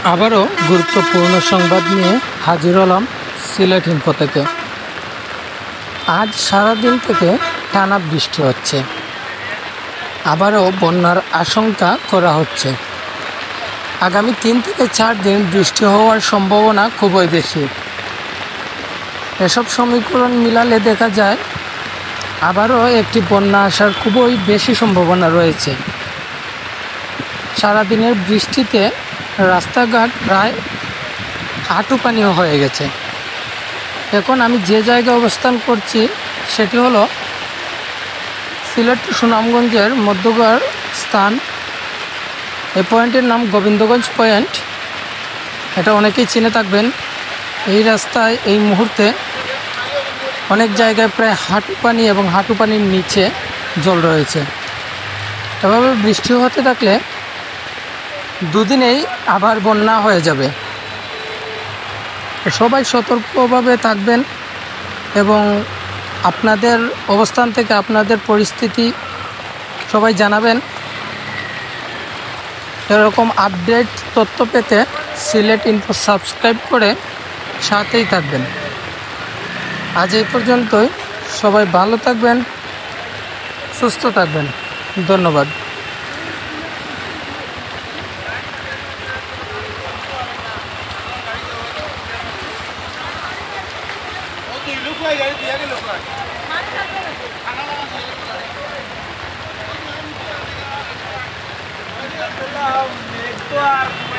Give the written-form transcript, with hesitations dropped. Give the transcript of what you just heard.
আবারও গুরুত্বপূর্ণ সংবাদ নিয়ে হাজির হলাম সিলেট ইনফো থেকে। আজ সারাদিন থেকে টানা বৃষ্টি হচ্ছে, আবারও বন্যার আশঙ্কা করা হচ্ছে। আগামী 3 থেকে 4 দিন বৃষ্টি হওয়ার সম্ভাবনা খুবই বেশি। এসব সমীকরণ মিলালে দেখা যায় আবারও একটি বন্যা আসার খুবই বেশি সম্ভাবনা রয়েছে। সারাদিনের বৃষ্টিতে রাস্তাঘাট প্রায় হাঁটু পানিও হয়ে গেছে। এখন আমি যে জায়গায় অবস্থান করছি সেটি হলো সিলেট সুনামগঞ্জের মধ্যগড় স্থান। এই পয়েন্টের নাম গোবিন্দগঞ্জ পয়েন্ট। এটা অনেকেই চিনে থাকবেন। এই রাস্তায় এই মুহূর্তে অনেক জায়গায় প্রায় হাঁটু পানি এবং হাঁটু পানির নিচে জল রয়েছে। এভাবে বৃষ্টি হতে থাকলে দুদিনেই আবার বন্যা হয়ে যাবে। সবাই সতর্কভাবে থাকবেন এবং আপনাদের অবস্থান থেকে আপনাদের পরিস্থিতি সবাই জানাবেন। এরকম আপডেট তথ্য পেতে সিলেট ইনফো সাবস্ক্রাইব করে সাথেই থাকবেন। আজ এই পর্যন্তই। সবাই ভালো থাকবেন, সুস্থ থাকবেন। ধন্যবাদ। Hello,